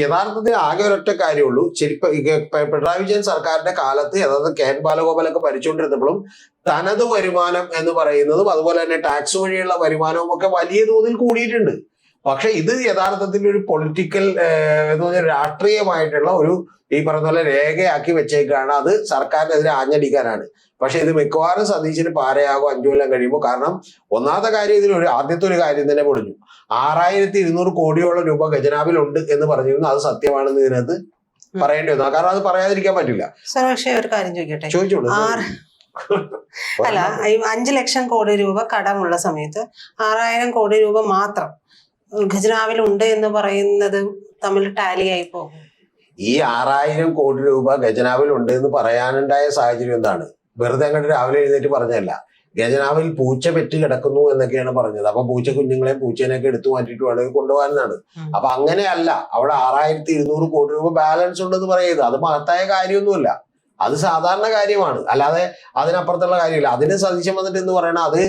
യഥാർത്ഥത്തിൽ ആകെ ഒരൊറ്റ കാര്യമുള്ളൂ. പിണറായി വിജയൻ സർക്കാരിന്റെ കാലത്ത് യഥാർത്ഥ കെ എൻ ബാലഗോപാലൊക്കെ ഭരിച്ചുകൊണ്ടിരുന്നപ്പോഴും തനത് വരുമാനം എന്ന് പറയുന്നതും അതുപോലെ തന്നെ ടാക്സ് വഴിയുള്ള വരുമാനവും ഒക്കെ വലിയ തോതിൽ കൂടിയിട്ടുണ്ട്. പക്ഷെ ഇത് യഥാർത്ഥത്തിൽ ഒരു പൊളിറ്റിക്കൽ രാഷ്ട്രീയമായിട്ടുള്ള ഒരു ഈ പറഞ്ഞ പോലെ രേഖയാക്കി വെച്ചേക്കാണ്. അത് സർക്കാരിനെതിരെ ആഞ്ഞടിക്കാനാണ്. പക്ഷെ ഇത് മിക്കവാറും സതീശന് പാരയാകും 5 കൊല്ലം കഴിയുമ്പോൾ. കാരണം ഒന്നാമത്തെ കാര്യം ആദ്യത്തെ ഒരു കാര്യം തന്നെ പൊളിഞ്ഞു. 6200 കോടിയോളം രൂപ ഖജനാവിലുണ്ട് എന്ന് പറഞ്ഞിരുന്നു. അത് സത്യമാണെന്ന് ഇതിനകത്ത് പറയേണ്ടി വന്നു. കാരണം അത് പറയാതിരിക്കാൻ പറ്റില്ല. പക്ഷേ ഒരു കാര്യം ചോദിക്കട്ടെ, ചോദിച്ചോളൂ. അല്ല, 5 ലക്ഷം കോടി രൂപ കടമുള്ള സമയത്ത് 6000 കോടി രൂപ മാത്രം ഖജനാവിലുണ്ട് എന്ന് പറയുന്നത് തമ്മിൽ ടാലി ആയി പോകും. ഈ 6000 കോടി രൂപ ഖജനാവിലുണ്ട് എന്ന് പറയാനുണ്ടായ സാഹചര്യം എന്താണ്? വെറുതെ അങ്ങോട്ട് രാവിലെ എഴുന്നേറ്റ് പറഞ്ഞല്ല. ഖജനാവിൽ പൂച്ച പെറ്റ് കിടക്കുന്നു എന്നൊക്കെയാണ് പറഞ്ഞത്. അപ്പൊ പൂച്ച കുഞ്ഞുങ്ങളെയും പൂച്ചേനെയൊക്കെ എടുത്തു മാറ്റിയിട്ട് വേണമെങ്കിൽ കൊണ്ടുപോകാനാണ്. അപ്പൊ അങ്ങനെയല്ല, അവിടെ 6200 കോടി രൂപ ബാലൻസ് ഉണ്ടെന്ന് പറയുന്നത്. അത് മഹത്തായ കാര്യമൊന്നുമില്ല. അത് സാധാരണ കാര്യമാണ്, അല്ലാതെ അതിനപ്പുറത്തുള്ള കാര്യമില്ല. അതിന് സതീശൻ വന്നിട്ട് എന്ന് പറയണത് അത്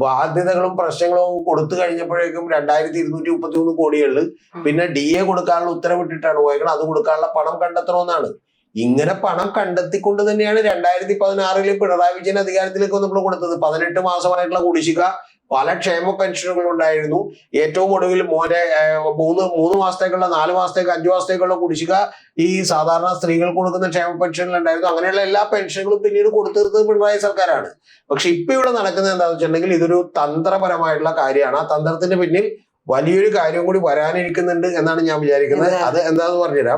ബാധ്യതകളും പ്രശ്നങ്ങളും കൊടുത്തു കഴിഞ്ഞപ്പോഴേക്കും 2233 കോടികളിൽ പിന്നെ DA കൊടുക്കാനുള്ള ഉത്തരവിട്ടിട്ടാണ് പോയേക്കണം. അത് കൊടുക്കാനുള്ള പണം കണ്ടെത്തണമെന്നാണ്. ഇങ്ങനെ പണം കണ്ടെത്തിക്കൊണ്ട് തന്നെയാണ് 2016 പിണറായി വിജയൻ അധികാരത്തിലേക്ക് വന്നപ്പോൾ കൊടുത്തത്. 18 മാസമായിട്ടുള്ള കുടിശ്ശിക പല ക്ഷേമ പെൻഷനുകൾ ഉണ്ടായിരുന്നു. ഏറ്റവും ഒടുവിൽ മൂന്ന് മാസത്തേക്കുള്ള 4 മാസത്തേക്ക് 5 മാസത്തേക്കുള്ള കുടിശ്ശിക ഈ സാധാരണ സ്ത്രീകൾക്ക് കൊടുക്കുന്ന ക്ഷേമ പെൻഷനിലുണ്ടായിരുന്നു. അങ്ങനെയുള്ള എല്ലാ പെൻഷനുകളും പിന്നീട് കൊടുത്തിരുന്നത് പിണറായി സർക്കാരാണ്. പക്ഷെ ഇപ്പൊ ഇവിടെ നടക്കുന്നത് എന്താണെന്ന് വെച്ചിട്ടുണ്ടെങ്കിൽ ഇതൊരു തന്ത്രപരമായിട്ടുള്ള കാര്യമാണ്. ആ തന്ത്രത്തിന്റെ പിന്നിൽ വലിയൊരു കാര്യം കൂടി വരാനിരിക്കുന്നുണ്ട് എന്നാണ് ഞാൻ വിചാരിക്കുന്നത്. അത് എന്താന്ന് പറഞ്ഞുതരാം.